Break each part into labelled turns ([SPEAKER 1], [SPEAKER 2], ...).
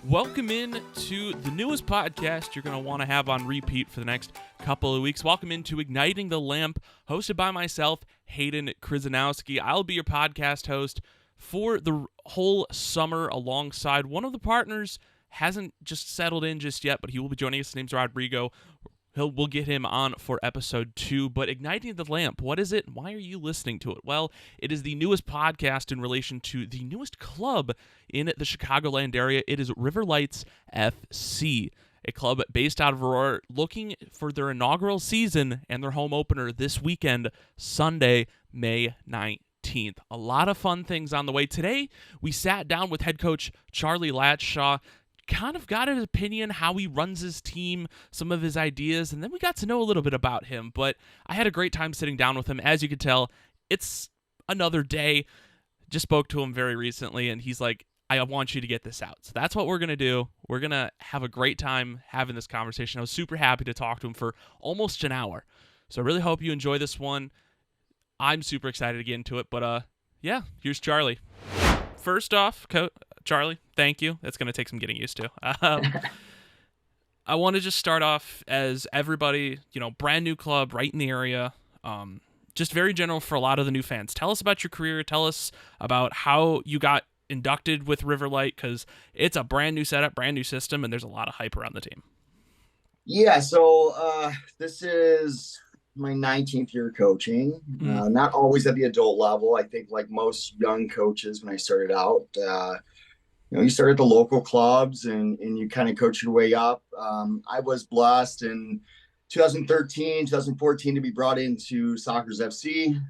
[SPEAKER 1] Welcome in to the newest podcast you're going to want to have on repeat for the next couple of weeks. Welcome into Igniting the Lamp, hosted by myself, Hayden Krzyzanowski. I'll be your podcast host for the whole summer alongside one of the partners. Hasn't just settled in just yet, but he will be joining us. His name's Rodrigo. We'll get him on for episode 2. But Igniting the Lamp, what is it? Why are you listening to it? Well, it is the newest podcast in relation to the newest club in the Chicagoland area. It is River Lights FC, a club based out of Aurora, looking for their inaugural season and their home opener this weekend, Sunday, May 19th. A lot of fun things on the way. Today, we sat down with head coach Charlie Latshaw, kind of got his opinion, how he runs his team, some of his ideas, and then we got to know a little bit about him. But I had a great time sitting down with him. As you could tell, it's another day. Just spoke to him very recently, and he's like, I want you to get this out. So that's what we're going to do. We're going to have a great time having this conversation. I was super happy to talk to him for almost an hour. So I really hope you enjoy this one. I'm super excited to get into it, but yeah, here's Charlie. First off, Charlie, thank you. That's going to take some getting used to. I want to just start off as everybody, brand new club right in the area. Just very general for a lot of the new fans. Tell us about your career. Tell us about how you got inducted with Riverlight, because it's a brand new setup, brand new system, and there's a lot of hype around the team.
[SPEAKER 2] Yeah, so this is my 19th year coaching, not always at the adult level. I think like most young coaches, when I started out, you start at the local clubs and you kind of coach your way up. I was blessed in 2013, 2014 to be brought into Soccer's FC,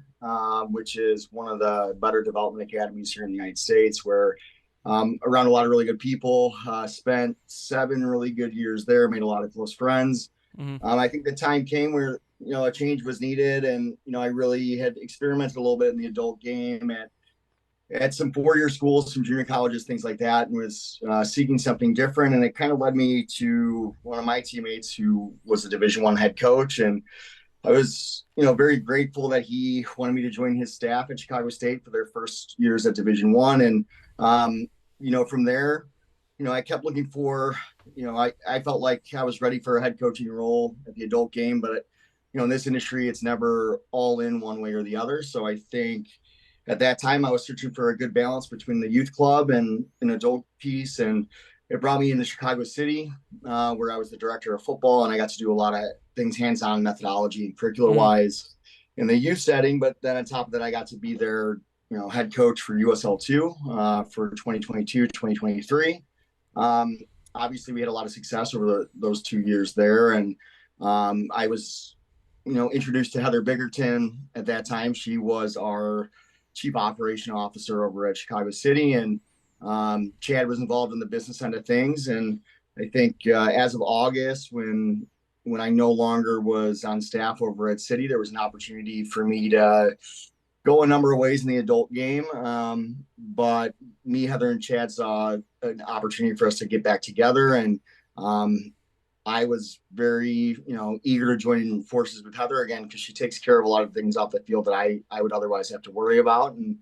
[SPEAKER 2] which is one of the better development academies here in the United States, where around a lot of really good people, spent 7 really good years there, made a lot of close friends. I think the time came where a change was needed, and I really had experimented a little bit in the adult game at some 4-year schools, some junior colleges, things like that, and was seeking something different. And it kind of led me to one of my teammates who was a Division I head coach, and I was very grateful that he wanted me to join his staff at Chicago State for their first years at Division I. And from there, I kept looking for, I felt like I was ready for a head coaching role at the adult game, but in this industry, it's never all in one way or the other. So I think at that time I was searching for a good balance between the youth club and an adult piece. And it brought me into Chicago City, where I was the director of football, and I got to do a lot of things hands-on methodology and curricular wise in the youth setting. But then on top of that, I got to be their, head coach for USL 2 for 2022, 2023. Obviously we had a lot of success over those 2 years there. And I was, introduced to Heather Biggerton at that time. She was our chief operation officer over at Chicago City, and Chad was involved in the business end of things. And I think as of August, when I no longer was on staff over at City, there was an opportunity for me to go a number of ways in the adult game. But me, Heather, and Chad saw an opportunity for us to get back together. And I was very, eager to join forces with Heather again, because she takes care of a lot of things off the field that I would otherwise have to worry about. And,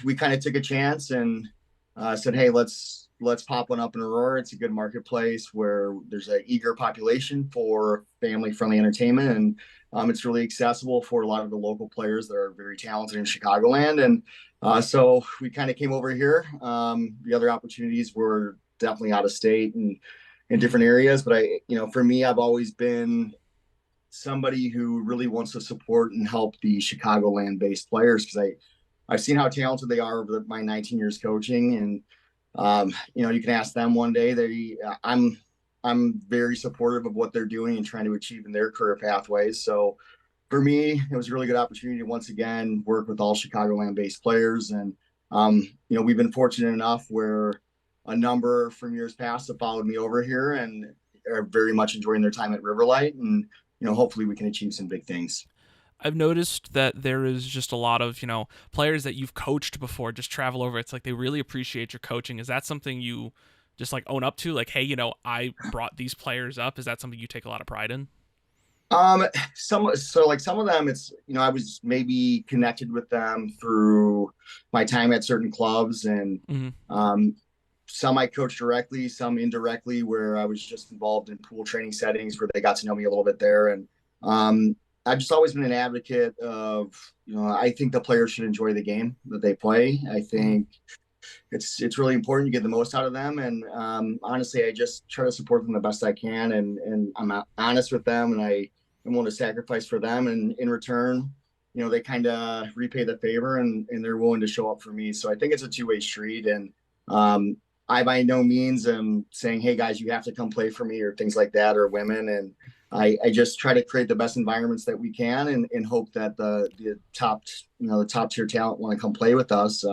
[SPEAKER 2] we kind of took a chance and said, hey, let's pop one up in Aurora. It's a good marketplace where there's an eager population for family-friendly entertainment. And it's really accessible for a lot of the local players that are very talented in Chicagoland. And so we kind of came over here. The other opportunities were definitely out of state and in different areas. But for me, I've always been somebody who really wants to support and help the Chicagoland based players, because I've seen how talented they are over my 19 years coaching. And, you can ask them one day. I'm very supportive of what they're doing and trying to achieve in their career pathways. So for me, it was a really good opportunity to once again work with all Chicagoland based players. And, we've been fortunate enough where a number from years past have followed me over here and are very much enjoying their time at Riverlight. And, hopefully we can achieve some big things.
[SPEAKER 1] I've noticed that there is just a lot of, players that you've coached before just travel over. It's like they really appreciate your coaching. Is that something you just like own up to? Like, hey, I brought these players up. Is that something you take a lot of pride in?
[SPEAKER 2] Some of them, it's, I was maybe connected with them through my time at certain clubs. And, some I coached directly, some indirectly, where I was just involved in pool training settings where they got to know me a little bit there. And I've just always been an advocate of, I think the players should enjoy the game that they play. I think it's really important you get the most out of them. And honestly, I just try to support them the best I can. And I'm honest with them, and I am willing to sacrifice for them. And in return, they kind of repay the favor, and they're willing to show up for me. So I think it's a two-way street. And I by no means am saying, hey guys, you have to come play for me or things like that, or women. And I just try to create the best environments that we can, and hope that the top tier talent want to come play with us.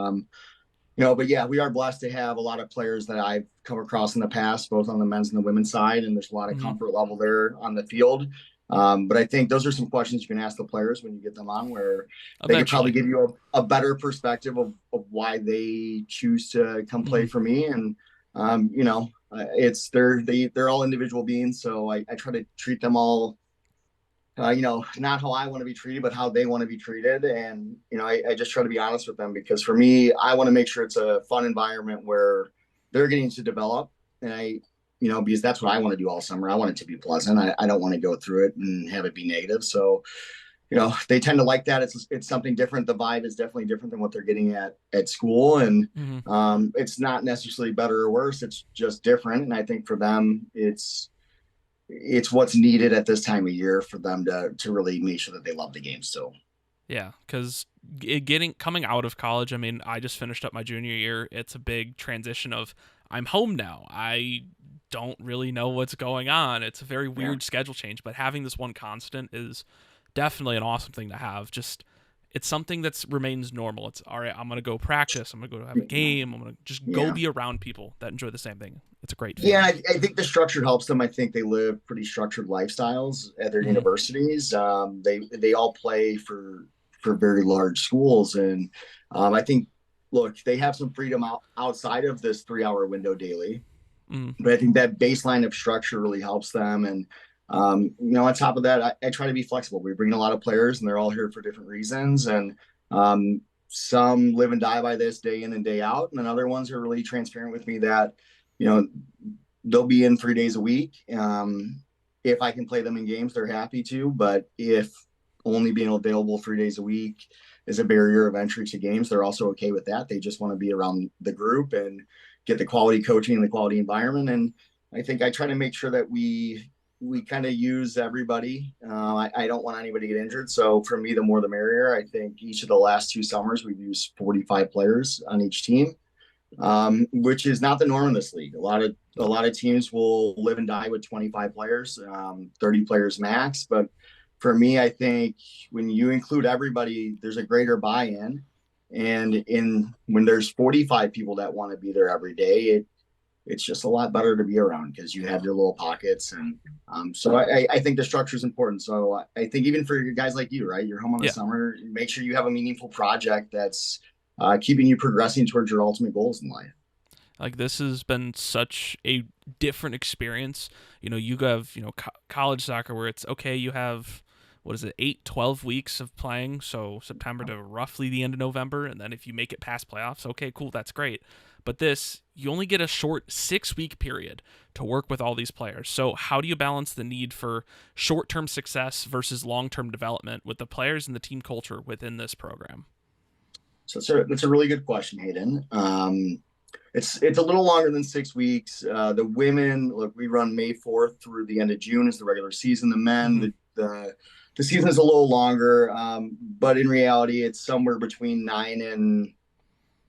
[SPEAKER 2] But yeah, we are blessed to have a lot of players that I've come across in the past, both on the men's and the women's side, and there's a lot of comfort level there on the field. But I think those are some questions you can ask the players when you get them on, where they could probably give you a better perspective of why they choose to come play for me. And they're all individual beings, so I try to treat them all not how I want to be treated, but how they want to be treated. And, I just try to be honest with them, because for me, I want to make sure it's a fun environment where they're getting to develop. And because that's what I want to do all summer. I want it to be pleasant. I don't want to go through it and have it be negative. So, they tend to like that. It's something different. The vibe is definitely different than what they're getting at school. And it's not necessarily better or worse. It's just different. And I think for them, it's what's needed at this time of year for them to really make sure that they love the game still.
[SPEAKER 1] Yeah, because coming out of college, I mean, I just finished up my junior year. It's a big transition of I'm home now. I don't really know what's going on. It's a very weird schedule change, but having this one constant is definitely an awesome thing to have. Just it's something that remains normal. It's all right. I'm gonna go practice. I'm gonna go have a game. I'm gonna just go be around people that enjoy the same thing. It's a great feeling.
[SPEAKER 2] Yeah, I think the structure helps them. I think they live pretty structured lifestyles at their universities. They all play for very large schools, and I think they have some freedom outside of this 3-hour window daily. But I think that baseline of structure really helps them. And on top of that, I try to be flexible. We bring a lot of players, and they're all here for different reasons. And some live and die by this day in and day out. And then other ones are really transparent with me that, they'll be in 3 days a week. If I can play them in games, they're happy to. But if only being available 3 days a week is a barrier of entry to games, they're also okay with that. They just want to be around the group and get the quality coaching and the quality environment. And I think I try to make sure that we kind of use everybody. I don't want anybody to get injured. So for me, the more the merrier. I think each of the last 2 summers, we've used 45 players on each team, which is not the norm in this league. A lot of teams will live and die with 25 players, 30 players max. But for me, I think when you include everybody, there's a greater buy-in. And when there's 45 people that want to be there every day, it's just a lot better to be around, because you have your little pockets. And so I think the structure is important. So I think even for guys like you, right, you're home on the summer, make sure you have a meaningful project that's keeping you progressing towards your ultimate goals in life.
[SPEAKER 1] Like, this has been such a different experience. You have, college soccer where it's okay, you have, 12 weeks of playing. So September to roughly the end of November. And then if you make it past playoffs, okay, cool, that's great. But this, you only get a short 6-week period to work with all these players. So how do you balance the need for short-term success versus long-term development with the players and the team culture within this program?
[SPEAKER 2] So that's a really good question, Hayden. It's a little longer than 6 weeks. The women, we run May 4th through the end of June is the regular season. The men, the season is a little longer, but in reality, it's somewhere between 9 and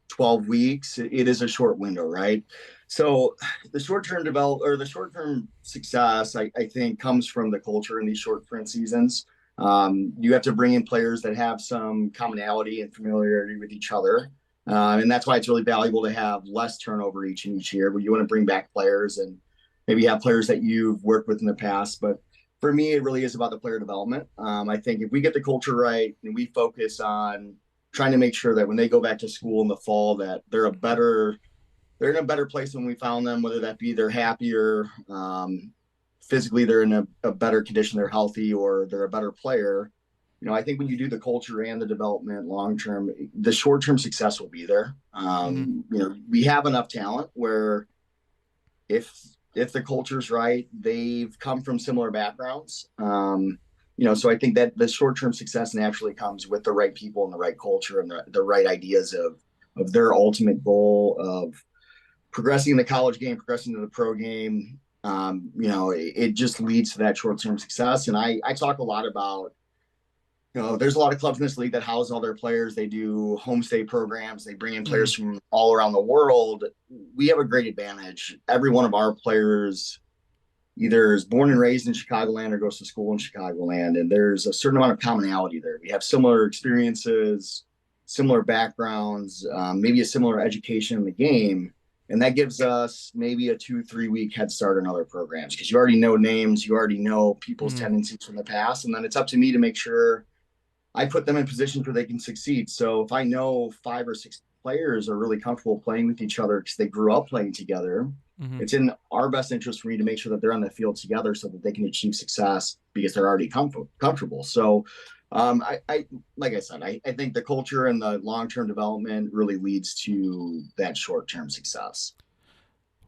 [SPEAKER 2] 12 weeks. It is a short window, right? So the short-term success, I think, comes from the culture in these short sprint seasons. You have to bring in players that have some commonality and familiarity with each other. And that's why it's really valuable to have less turnover each year, where you want to bring back players and maybe have players that you've worked with in the past. But for me, it really is about the player development. I think if we get the culture right and we focus on trying to make sure that when they go back to school in the fall, that they're in a better place when we found them, whether that be they're happier, physically they're in a better condition, they're healthy, or they're a better player. I think when you do the culture and the development long term, the short term success will be there.
[SPEAKER 1] Mm-hmm.
[SPEAKER 2] We have enough talent where if the culture's right, they've come from similar backgrounds. So I think that the short term success naturally comes with the right people and the right culture and the right ideas of their ultimate goal of progressing in the college game, progressing to the pro game. It just leads to that short term success. And I talk a lot about, there's a lot of clubs in this league that house all their players. They do homestay programs. They bring in players from all around the world. We have a great advantage. Every one of our players either is born and raised in Chicagoland or goes to school in Chicagoland. And there's a certain amount of commonality there. We have similar experiences, similar backgrounds, maybe a similar education in the game. And that gives us maybe a 2-3 week head start on other programs because you already know names, you already know people's tendencies from the past. And then it's up to me to make sure I put them in positions where they can succeed. So if I know 5 or 6 players are really comfortable playing with each other because they grew up playing together, it's in our best interest for me to make sure that they're on the field together so that they can achieve success because they're already comfortable. So I like I said, I think the culture and the long-term development really leads to that short-term success.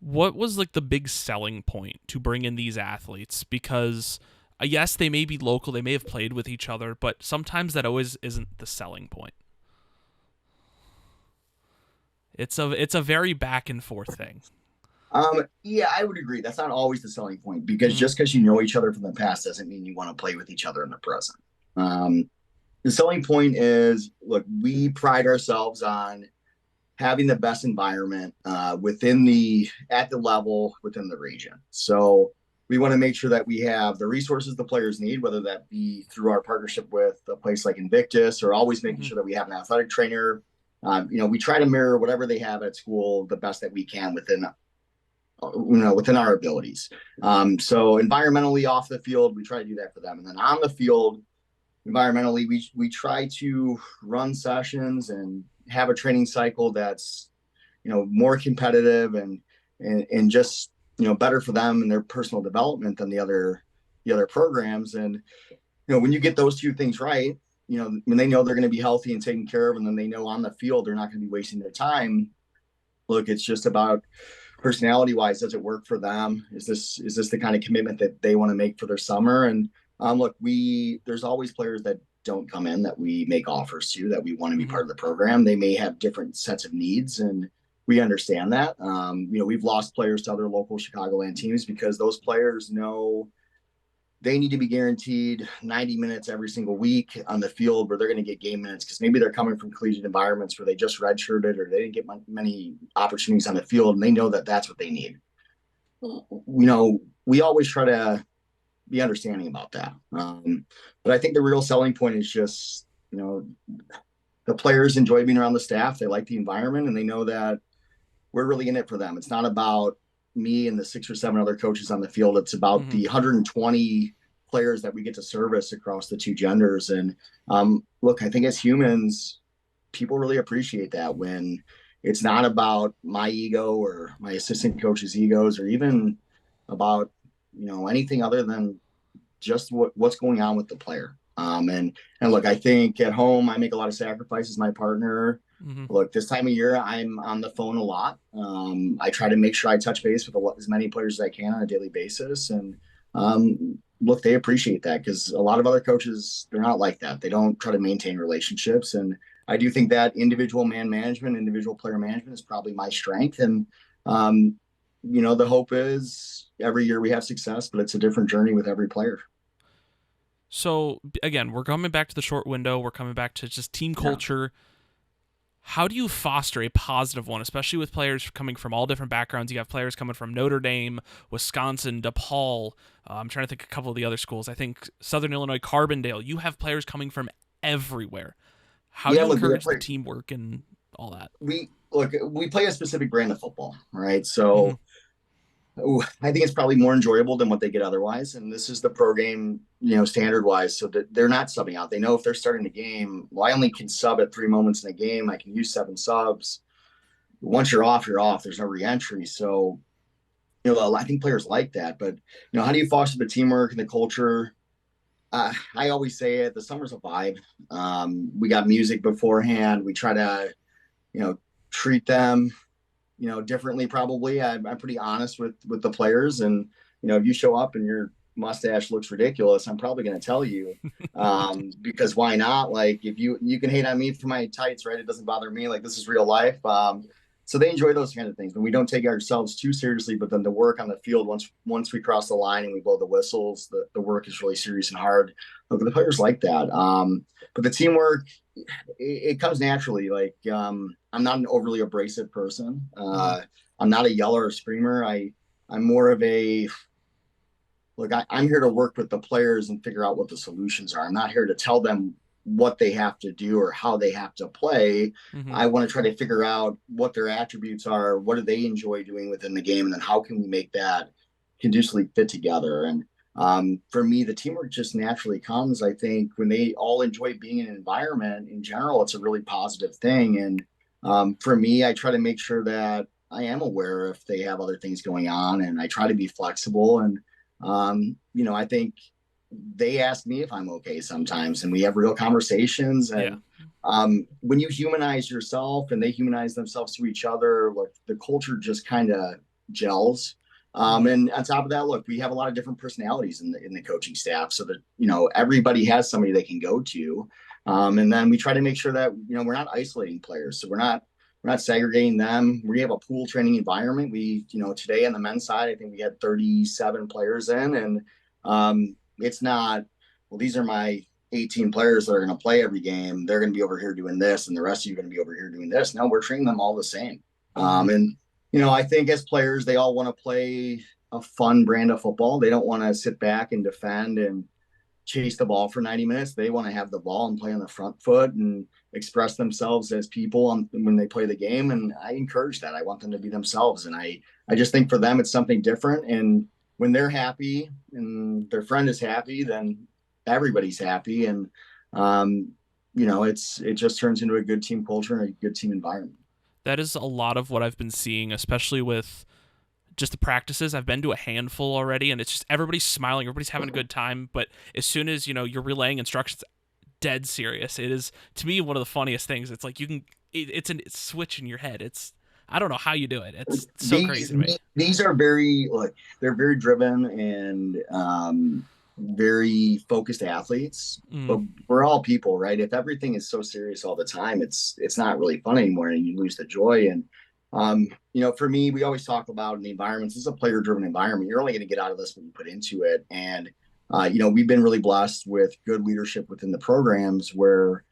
[SPEAKER 1] What was like the big selling point to bring in these athletes? Because yes, they may be local, they may have played with each other, but sometimes that always isn't the selling point. It's a very back and forth thing.
[SPEAKER 2] Yeah, I would agree. That's not always the selling point because just because you know each other from the past doesn't mean you want to play with each other in the present. The selling point is, look, we pride ourselves on having the best environment at the level within the region. So we want to make sure that we have the resources the players need, whether that be through our partnership with a place like Invictus or always making sure that we have an athletic trainer. We try to mirror whatever they have at school the best that we can within our abilities. So environmentally off the field, we try to do that for them. And then on the field, environmentally, we try to run sessions and have a training cycle that's, more competitive and just, better for them and their personal development than the other programs. And, when you get those two things right, when they know they're going to be healthy and taken care of, and then they know on the field, they're not going to be wasting their time. Look, it's just about personality wise, does it work for them? Is this the kind of commitment that they want to make for their summer? And look, there's always players that don't come in that we make offers to, that we want to be part of the program. They may have different sets of needs, and we understand that. We've lost players to other local Chicagoland teams because those players know they need to be guaranteed 90 minutes every single week on the field where they're going to get game minutes because maybe they're coming from collegiate environments where they just redshirted or they didn't get many opportunities on the field, and they know that that's what they need. We always try to be understanding about that. But I think the real selling point is just, the players enjoy being around the staff. They like the environment and they know that we're really in it for them. It's not about me and the 6 or 7 other coaches on the field. It's about the 120 players that we get to service across the 2 genders. And look, I think as humans, people really appreciate that when it's not about my ego or my assistant coach's egos or even about, anything other than just what's going on with the player. And look, I think at home, I make a lot of sacrifices. My partner, look, this time of year, I'm on the phone a lot. I try to make sure I touch base with as many players as I can on a daily basis. And look, they appreciate that because a lot of other coaches, they're not like that. They don't try to maintain relationships. And I do think that individual man management, individual player management is probably my strength. And, the hope is every year we have success, but it's a different journey with every player.
[SPEAKER 1] So again, we're coming back to the short window. We're coming back to just team culture. How do you foster a positive one, especially with players coming from all different backgrounds? You have players coming from Notre Dame, Wisconsin, DePaul. I'm trying to think of a couple of the other schools. I think Southern Illinois, Carbondale. You have players coming from everywhere. How do you encourage the teamwork and all that?
[SPEAKER 2] We play a specific brand of football, right? So I think it's probably more enjoyable than what they get otherwise. And this is the pro game, standard wise. So that they're not subbing out. They know if they're starting the game, well, I only can sub at 3 moments in a game. I can use 7 subs. Once you're off, you're off. There's no reentry. So, I think players like that. But, how do you foster the teamwork and the culture? I always say it, the summer's a vibe. We got music beforehand. We try to, you know, treat them, differently. Probably, I'm pretty honest with the players, and if you show up and your mustache looks ridiculous, I'm probably going to tell you, because why not? Like, if you can hate on me for my tights, right? It doesn't bother me. Like, this is real life. So they enjoy those kind of things when we don't take ourselves too seriously. But then the work on the field, once we cross the line and we blow the whistles, the work is really serious and hard. Look, the players like that. But the teamwork, it comes naturally. Like, I'm not an overly abrasive person. I'm not a yeller or screamer. I'm more of a look. I'm here to work with the players and figure out what the solutions are. I'm not here to tell them what they have to do or how they have to play.
[SPEAKER 1] Mm-hmm.
[SPEAKER 2] I want to try to figure out what their attributes are, what do they enjoy doing within the game, and then how can we make that conducively fit together. And for me, the teamwork just naturally comes. I think when they all enjoy being in an environment in general, it's a really positive thing. And for me, I try to make sure that I am aware if they have other things going on, and I try to be flexible. And I think they ask me if I'm okay sometimes, and we have real conversations. And when you humanize yourself and they humanize themselves to each other, like, the culture just kind of gels. And on top of that, look, we have a lot of different personalities in the coaching staff, so that everybody has somebody they can go to. And then we try to make sure that we're not isolating players, so we're not segregating them. We have a pool training environment. We today on the men's side, I think we had 37 players in, and it's not, well, these are my 18 players that are going to play every game. They're going to be over here doing this, and the rest of you are going to be over here doing this. No, we're training them all the same. And I think as players, they all want to play a fun brand of football. They don't want to sit back and defend and chase the ball for 90 minutes. They want to have the ball and play on the front foot and express themselves as people when they play the game. And I encourage that. I want them to be themselves. And I just think for them, it's something different. And when they're happy and their friend is happy, then everybody's happy. And, it just turns into a good team culture and a good team environment.
[SPEAKER 1] That is a lot of what I've been seeing, especially with just the practices. I've been to a handful already, and it's just everybody's smiling, everybody's having a good time. But as soon as you're relaying instructions, dead serious. It is, to me, one of the funniest things. It's like it's a switch in your head. I don't know how you do it. It's so crazy to me.
[SPEAKER 2] These are they're very driven and very focused athletes. But we're all people, right? If everything is so serious all the time, it's not really fun anymore, and you lose the joy. And for me, we always talk about in the environments, this is a player-driven environment. You're only going to get out of this what you put into it. And we've been really blessed with good leadership within the programs where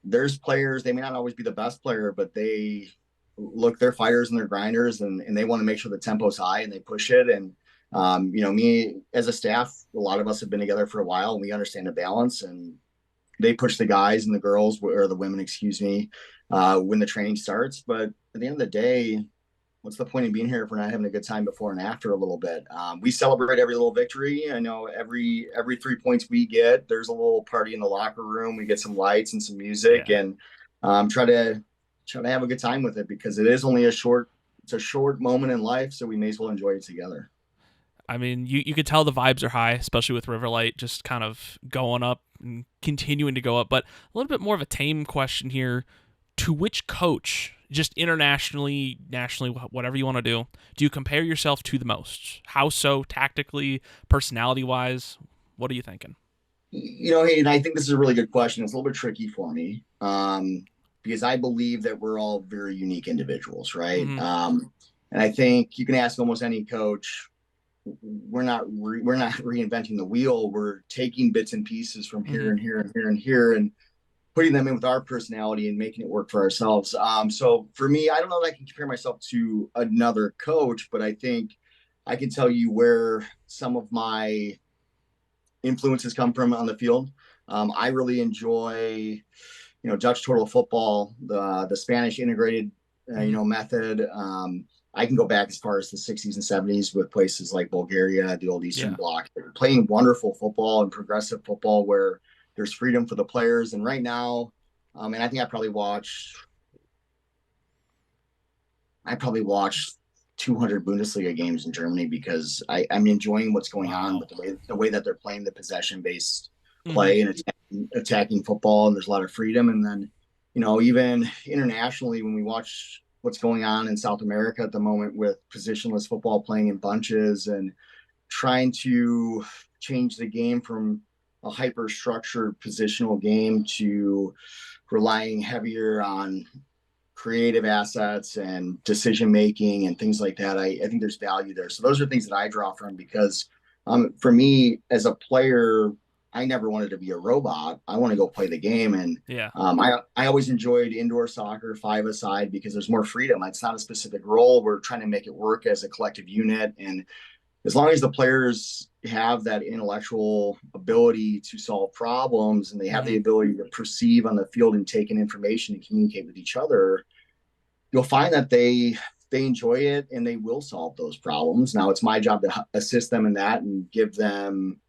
[SPEAKER 2] there's players, they may not always be the best player, but they're fighters and they're grinders, and they want to make sure the tempo's high and they push it. And me as a staff, a lot of us have been together for a while, and we understand the balance, and they push the guys and the girls, or the women, excuse me, when the training starts. But at the end of the day, what's the point of being here if we're not having a good time before and after a little bit? We celebrate every little victory. I know every 3 points we get, there's a little party in the locker room. We get some lights and some music, and try to have a good time with it, because it is only a short moment in life, so we may as well enjoy it together.
[SPEAKER 1] I mean, you could tell the vibes are high, especially with Riverlight just kind of going up and continuing to go up. But a little bit more of a tame question here. To which coach, just internationally, nationally, whatever you want to do you compare yourself to the most? How so? Tactically, personality-wise? What are you thinking?
[SPEAKER 2] Hayden, I think this is a really good question. It's a little bit tricky for me, because I believe that we're all very unique individuals, right? And I think you can ask almost any coach. We're not reinventing the wheel. We're taking bits and pieces from here and here and here and here, and putting them in with our personality and making it work for ourselves. So for me, I don't know that I can compare myself to another coach, but I think I can tell you where some of my influences come from on the field. I really enjoy, Dutch total football, the Spanish integrated, method. I can go back as far as the 60s and 70s with places like Bulgaria, the old Eastern Bloc, playing wonderful football and progressive football where there's freedom for the players. And right now, and I think I probably watched 200 Bundesliga games in Germany because I'm enjoying what's going on
[SPEAKER 1] Wow.
[SPEAKER 2] with the way that they're playing the possession based
[SPEAKER 1] Hmm.
[SPEAKER 2] play and attacking football, and there's a lot of freedom. And then, even internationally, when we watch what's going on in South America at the moment with positionless football playing in bunches and trying to change the game from a hyper structured positional game to relying heavier on creative assets and decision making and things like that. I think there's value there. So those are things that I draw from because for me as a player, I never wanted to be a robot. I want to go play the game. And
[SPEAKER 1] Yeah.
[SPEAKER 2] I always enjoyed indoor soccer, five-a-side, because there's more freedom. It's not a specific role. We're trying to make it work as a collective unit. And as long as the players have that intellectual ability to solve problems and they have
[SPEAKER 1] Hmm.
[SPEAKER 2] the ability to perceive on the field and take in information and communicate with each other, you'll find that they enjoy it and they will solve those problems. Now it's my job to assist them in that and give them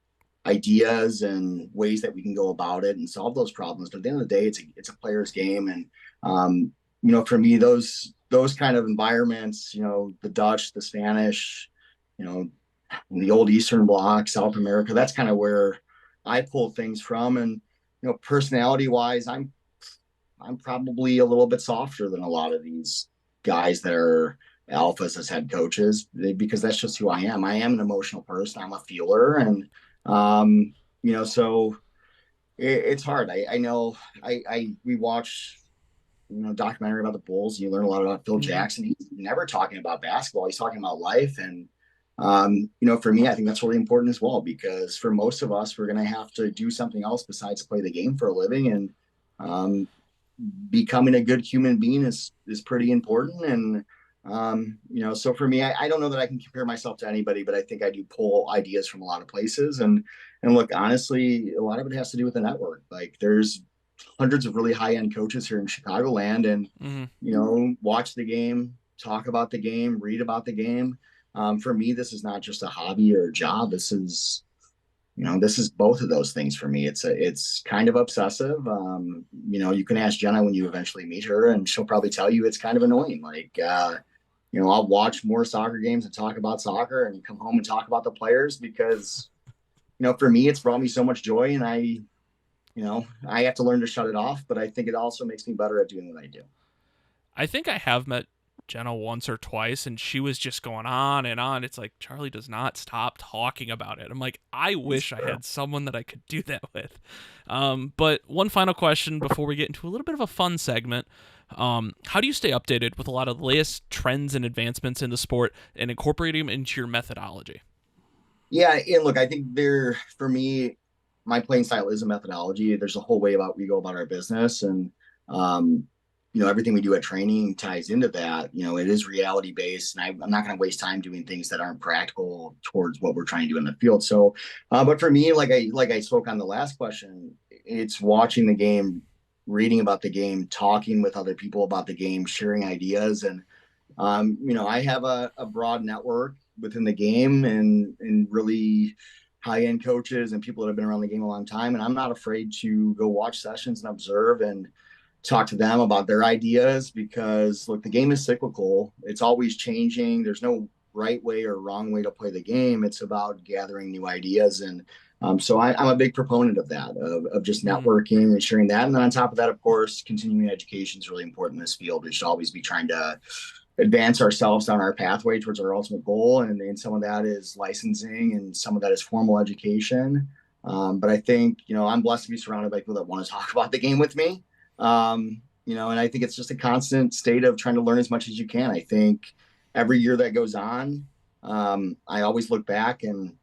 [SPEAKER 2] ideas and ways that we can go about it and solve those problems. But at the end of the day, it's a player's game. And for me, those kind of environments, the Dutch, the Spanish, you know, the old Eastern Bloc, South America, that's kind of where I pull things from. And personality wise, I'm probably a little bit softer than a lot of these guys that are alphas as head coaches because that's just who I am. I am an emotional person. I'm a feeler, and so it's hard. I know. We watch documentary about the Bulls. And you learn a lot about Phil
[SPEAKER 1] Hmm.
[SPEAKER 2] Jackson. He's never talking about basketball. He's talking about life, and for me, I think that's really important as well because for most of us, we're going to have to do something else besides play the game for a living, and um, becoming a good human being is pretty important. And so for me, I don't know that I can compare myself to anybody, but I think I do pull ideas from a lot of places. And look, honestly, a lot of it has to do with the network. Like there's hundreds of really high end coaches here in Chicagoland, and
[SPEAKER 1] Hmm.
[SPEAKER 2] watch the game, talk about the game, read about the game. For me, this is not just a hobby or a job. This is both of those things for me. It's kind of obsessive. You can ask Jenna when you eventually meet her, and she'll probably tell you it's kind of annoying. Like, I'll watch more soccer games and talk about soccer, and come home and talk about the players because, for me, it's brought me so much joy, and I have to learn to shut it off. But I think it also makes me better at doing what I do.
[SPEAKER 1] I think I have met Jenna once or twice, and she was just going on and on. It's like Charlie does not stop talking about it. I'm like, I wish I had someone that I could do that with. But one final question before we get into a little bit of a fun segment. How do you stay updated with a lot of the latest trends and advancements in the sport and incorporating them into your methodology?
[SPEAKER 2] Yeah, and look, I think for me, my playing style is a methodology. There's a whole way about we go about our business, and um, everything we do at training ties into that. It is reality based, and I'm not going to waste time doing things that aren't practical towards what we're trying to do in the field. So, but for me, like I spoke on the last question, it's watching the game, reading about the game, talking with other people about the game, sharing ideas, and I have a broad network within the game and really high end coaches and people that have been around the game a long time. And I'm not afraid to go watch sessions and observe and talk to them about their ideas because look, the game is cyclical. It's always changing. There's no right way or wrong way to play the game. It's about gathering new ideas. And so I'm a big proponent of that, of just
[SPEAKER 1] Mm-hmm.
[SPEAKER 2] networking and sharing that. And then on top of that, of course, continuing education is really important in this field. We should always be trying to advance ourselves down our pathway towards our ultimate goal. And some of that is licensing and some of that is formal education. But I think, I'm blessed to be surrounded by people that want to talk about the game with me. And I think it's just a constant state of trying to learn as much as you can. I think every year that goes on, I always look back and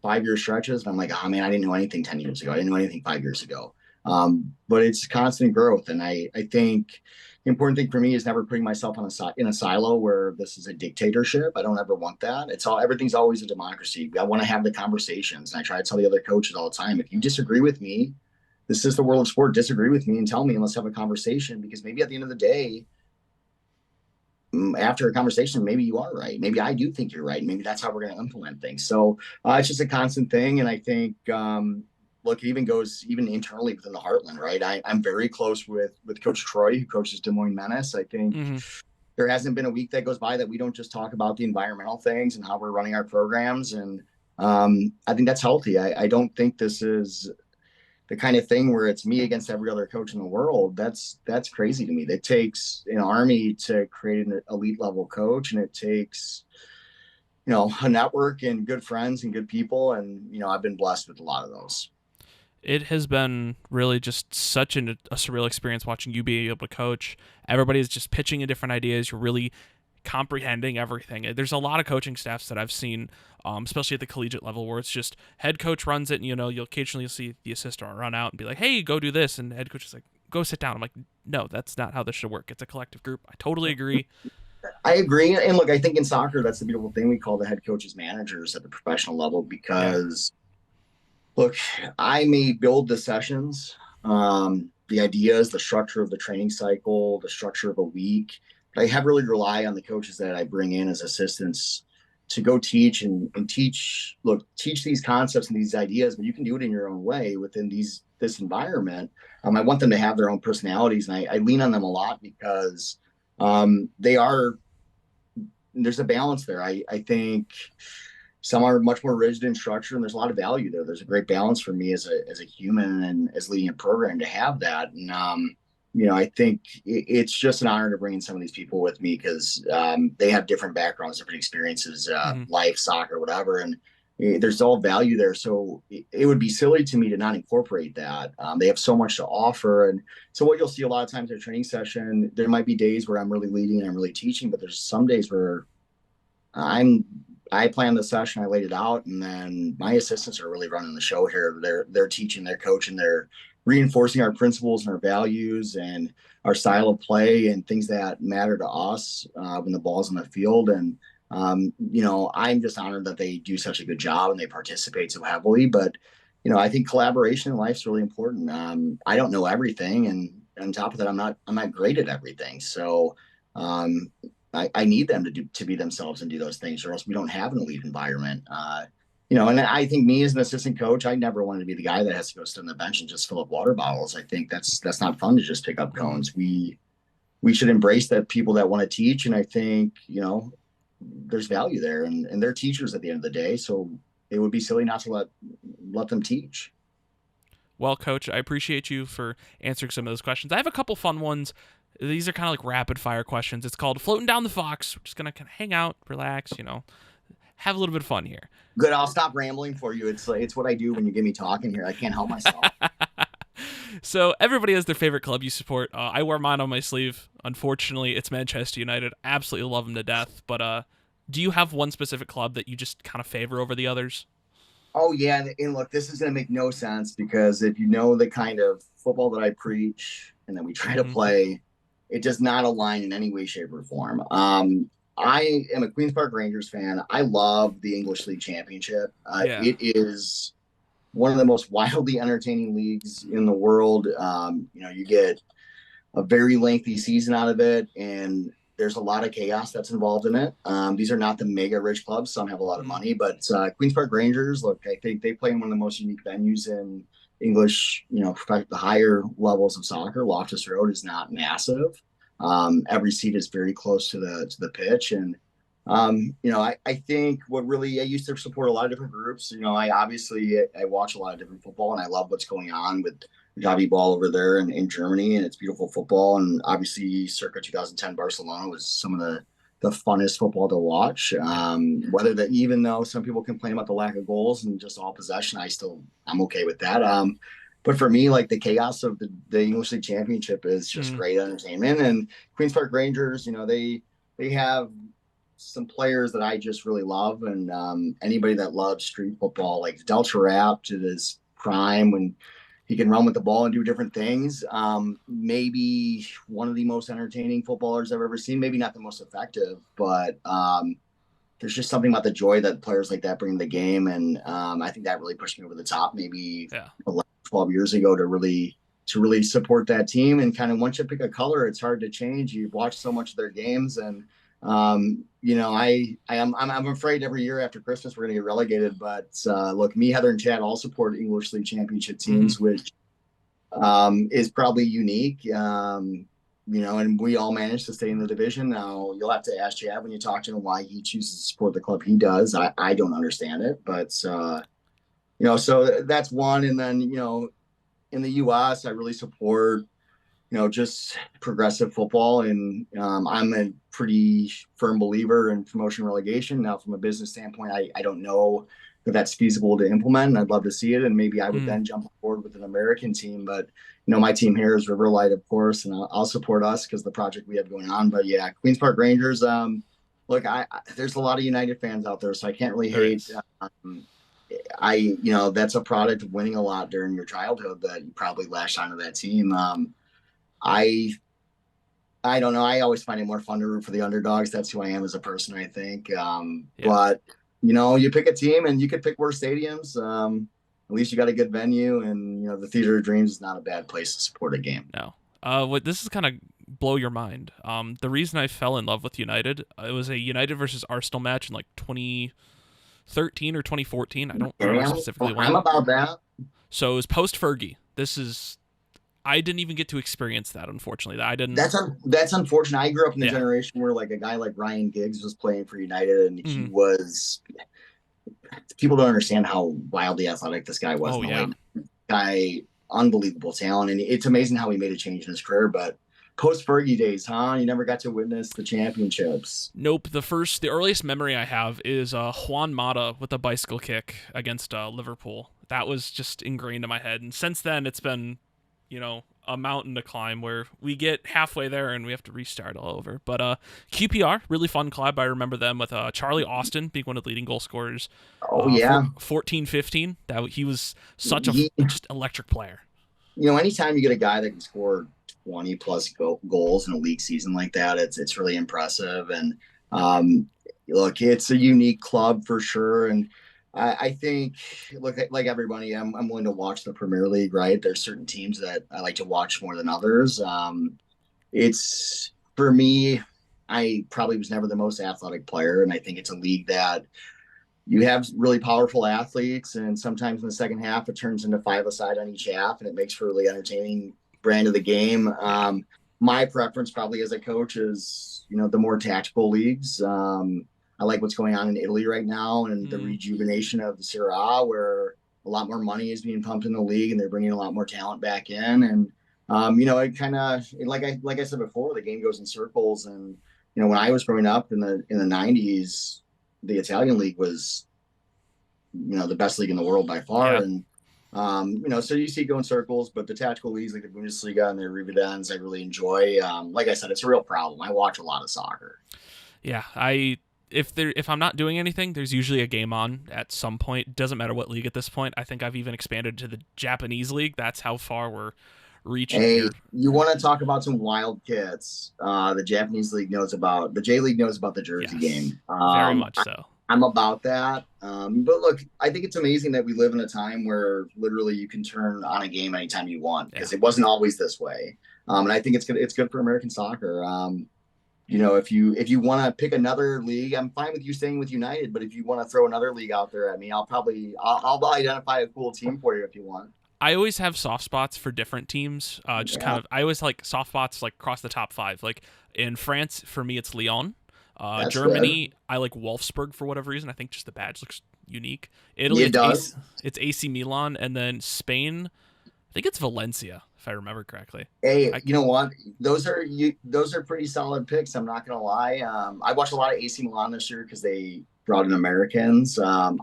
[SPEAKER 2] 5 year stretches and I'm like, oh man, I didn't know anything 10 years ago. I didn't know anything 5 years ago. But it's constant growth. And I think the important thing for me is never putting myself in a silo where this is a dictatorship. I don't ever want that. Everything's always a democracy. I want to have the conversations. And I try to tell the other coaches all the time, if you disagree with me, this is the world of sport. Disagree with me and tell me, and let's have a conversation because maybe at the end of the day, after a conversation, maybe you are right. Maybe I do think you're right. Maybe that's how we're going to implement things. So it's just a constant thing. And I think, look, it even goes even internally within the Heartland, right? I'm very close with Coach Troy, who coaches Des Moines Menace. I think
[SPEAKER 1] Mm-hmm.
[SPEAKER 2] there hasn't been a week that goes by that we don't just talk about the environmental things and how we're running our programs. And I think that's healthy. I don't think this is the kind of thing where it's me against every other coach in the world. That's crazy to me. It takes an army to create an elite level coach, and it takes, a network and good friends and good people. And, I've been blessed with a lot of those.
[SPEAKER 1] It has been really just such a surreal experience watching you be able to coach. Everybody's just pitching in different ideas. You're really comprehending everything. There's a lot of coaching staffs that I've seen, especially at the collegiate level, where it's just head coach runs it, and you'll occasionally see the assistant run out and be like, "Hey, go do this," and head coach is like, "Go sit down." I'm like, "No, that's not how this should work. It's a collective group." I totally agree.
[SPEAKER 2] I agree. And look, I think in soccer, that's the beautiful thing. We call the head coaches managers at the professional level because, look, I may build the sessions, the ideas, the structure of the training cycle, the structure of a week, but I have really rely on the coaches that I bring in as assistants to go teach and teach these concepts and these ideas, but you can do it in your own way within this environment. I want them to have their own personalities, and I lean on them a lot because there's a balance there. I think some are much more rigid in structure, and there's a lot of value there. There's a great balance for me as a human and as leading a program to have that. And, I think it's just an honor to bring in some of these people with me because they have different backgrounds, different experiences, life, soccer, whatever. And there's all value there. So it would be silly to me to not incorporate that. They have so much to offer. And so what you'll see a lot of times at a training session, there might be days where I'm really leading and I'm really teaching, but there's some days where I planned the session, I laid it out, and then my assistants are really running the show here. They're teaching, they're coaching, they're reinforcing our principles and our values and our style of play and things that matter to us when the ball's on the field. And I'm just honored that they do such a good job and they participate so heavily. But I think collaboration in life is really important. I don't know everything, and on top of that, I'm not great at everything. So I need them to be themselves and do those things, or else we don't have an elite environment. And I think me as an assistant coach, I never wanted to be the guy that has to go sit on the bench and just fill up water bottles. I think that's not fun to just pick up cones. We should embrace that people that want to teach, and I think there's value there, and they're teachers at the end of the day. So it would be silly not to let them teach.
[SPEAKER 1] Well, Coach, I appreciate you for answering some of those questions. I have a couple fun ones. These are kind of like rapid fire questions. It's called Floating Down the Fox. We're just going to kind of hang out, relax, have a little bit of fun here.
[SPEAKER 2] Good. I'll stop rambling for you. It's what I do when you get me talking here. I can't help myself.
[SPEAKER 1] So everybody has their favorite club you support. I wear mine on my sleeve. Unfortunately, it's Manchester United. Absolutely love them to death. But do you have one specific club that you just kind of favor over the others?
[SPEAKER 2] Oh, yeah. And look, this is going to make no sense because if you know the kind of football that I preach and that we try to play, it does not align in any way, shape, or form. I am a Queen's Park Rangers fan. I love the English League Championship. It is one of the most wildly entertaining leagues in the world. You get a very lengthy season out of it, and there's a lot of chaos that's involved in it. These are not the mega rich clubs. Some have a lot of money, but Queen's Park Rangers, look, I think they play in one of the most unique venues in English, the higher levels of soccer. Loftus Road is not massive. Every seat is very close to the pitch. And, I think I used to support a lot of different groups. I watch a lot of different football, and I love what's going on with Gavi Ball over there in Germany, and it's beautiful football. And obviously circa 2010 Barcelona was some of the funnest football to watch. Even though some people complain about the lack of goals and just all possession, I'm okay with that. But for me, like the chaos of the English League Championship is just great entertainment. And Queen's Park Rangers, they have some players that I just really love. And anybody that loves street football, like Delta Rapp to his prime when he can run with the ball and do different things. Maybe one of the most entertaining footballers I've ever seen. Maybe not the most effective, but there's just something about the joy that players like that bring to the game. And I think that really pushed me over the top maybe 11, 12 years ago to really support that team. And kind of once you pick a color, it's hard to change. You've watched so much of their games, and I'm afraid every year after Christmas we're going to get relegated. But look, me, Heather, and Chad all support English League Championship teams, which is probably unique. and we all managed to stay in the division. Now you'll have to ask Chad when you talk to him why he chooses to support the club he does. I don't understand it, but so that's one. And then in the U.S., I really support just progressive football. And I'm a pretty firm believer in promotion relegation. Now, from a business standpoint, I don't know if that's feasible to implement, and I'd love to see it. And maybe I would then jump on board with an American team. But, my team here is River Light, of course, and I'll support us because the project we have going on. But yeah, Queens Park Rangers, look, there's a lot of United fans out there, so I can't really hate. That's a product of winning a lot during your childhood that you probably latched onto that team. I don't know. I always find it more fun to root for the underdogs. That's who I am as a person, I think. But you pick a team, and you could pick worse stadiums. At least you got a good venue, and the Theater of Dreams is not a bad place to support a game.
[SPEAKER 1] No. This is kind of blow your mind. The reason I fell in love with United, it was a United versus Arsenal match in like 2013 or 2014. I don't remember specifically when.
[SPEAKER 2] I'm about that.
[SPEAKER 1] So it was post Fergie. I didn't even get to experience that, unfortunately. I didn't.
[SPEAKER 2] That's unfortunate. I grew up in the generation where like a guy like Ryan Giggs was playing for United, and he was. People don't understand how wildly athletic this guy was. Guy, unbelievable talent, and it's amazing how he made a change in his career. But post Fergie days, you never got to witness the championships.
[SPEAKER 1] Nope. The earliest memory I have is Juan Mata with a bicycle kick against Liverpool. That was just ingrained in my head, and since then it's been. A mountain to climb where we get halfway there and we have to restart all over. But QPR, really fun club. I remember them with Charlie Austin being one of the leading goal scorers. 14-15. He was such a just electric player.
[SPEAKER 2] Anytime you get a guy that can score 20 plus goals in a league season like that, it's really impressive. And look, it's a unique club for sure. And I think, look, like everybody, I'm willing to watch the Premier League, right? There's certain teams that I like to watch more than others. It's, for me, I probably was never the most athletic player, and I think it's a league that you have really powerful athletes, and sometimes in the second half it turns into five-a-side on each half, and it makes for a really entertaining brand of the game. My preference probably as a coach is, the more tactical leagues. I like what's going on in Italy right now and the rejuvenation of the Serie A, where a lot more money is being pumped in the league and they're bringing a lot more talent back in. And, it kind of, like I said before, the game goes in circles. And, when I was growing up in the 90s, the Italian league was, the best league in the world by far.
[SPEAKER 1] Yeah.
[SPEAKER 2] And, so you see it go in circles, but the tactical leagues like the Bundesliga and the Rivedens, I really enjoy. Like I said, it's a real problem. I watch a lot of soccer.
[SPEAKER 1] Yeah, If I'm not doing anything, there's usually a game on at some point. Doesn't matter what league at this point. I think I've even expanded to the Japanese league. That's how far we're reaching here.
[SPEAKER 2] You want to talk about some wild kids? The Japanese league the J League knows about the Jersey game.
[SPEAKER 1] Very much so.
[SPEAKER 2] I'm about that. But look, I think it's amazing that we live in a time where literally you can turn on a game anytime you want, because it wasn't always this way. And I think it's good for American soccer. If you want to pick another league, I'm fine with you staying with United. But if you want to throw another league out there at me, I'll identify a cool team for you if you want.
[SPEAKER 1] I always have soft spots for different teams. I always like soft spots like across the top 5. Like in France, for me, it's Lyon. Germany, good. I like Wolfsburg for whatever reason. I think just the badge looks unique. Italy, it's AC Milan, and then Spain, I think it's Valencia, if I remember correctly.
[SPEAKER 2] Hey, you know what? Those are pretty solid picks. I'm not gonna lie. I watched a lot of AC Milan this year because they brought in Americans. I'm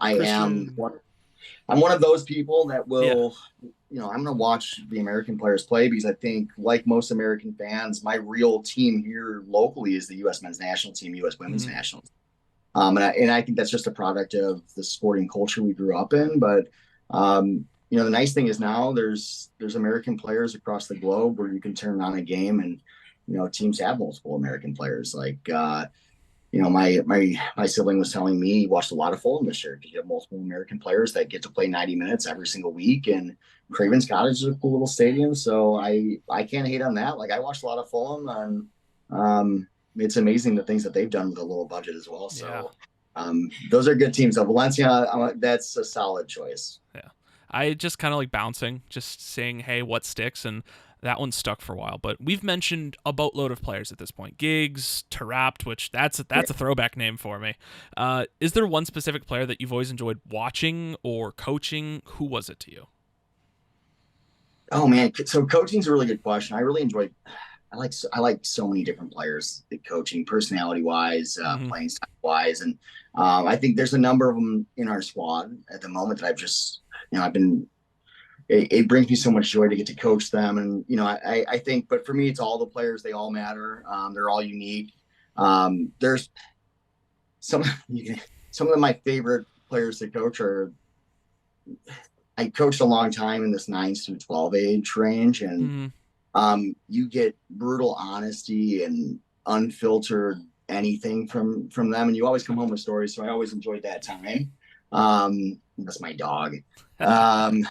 [SPEAKER 2] one of those people that will, I'm gonna watch the American players play, because I think, like most American fans, my real team here locally is the U.S. men's national team, U.S. women's national team. And I think that's just a product of the sporting culture we grew up in. But the nice thing is now there's American players across the globe where you can turn on a game and, teams have multiple American players. Like, my sibling was telling me he watched a lot of Fulham this year because you have multiple American players that get to play 90 minutes every single week. And Craven's Cottage is a cool little stadium. So I can't hate on that. Like, I watched a lot of Fulham, and it's amazing the things that they've done with a little budget as well. So those are good teams. So Valencia, that's a solid choice.
[SPEAKER 1] Yeah. I just kind of like bouncing, just saying, hey, what sticks? And That one stuck for a while, but we've mentioned a boatload of players at this point. Giggs, Tarapt, which that's a throwback name for me. Is there one specific player that you've always enjoyed watching or coaching? Who was it to you?
[SPEAKER 2] Oh man, so coaching's a really good question. I really enjoy. I like so many different players at coaching, personality wise,
[SPEAKER 1] Mm-hmm.
[SPEAKER 2] playing style wise, and I think there's a number of them in our squad at the moment that I've just, I've been. It brings me so much joy to get to coach them, and I think, but for me, it's all the players. They all matter. They're all unique. There's some some of my favorite players to coach are. I coached a long time in this 9 through 12 age range, and
[SPEAKER 1] Mm-hmm.
[SPEAKER 2] you get brutal honesty and unfiltered anything from them, and you always come home with stories. So I always enjoyed that time. That's my dog. Um,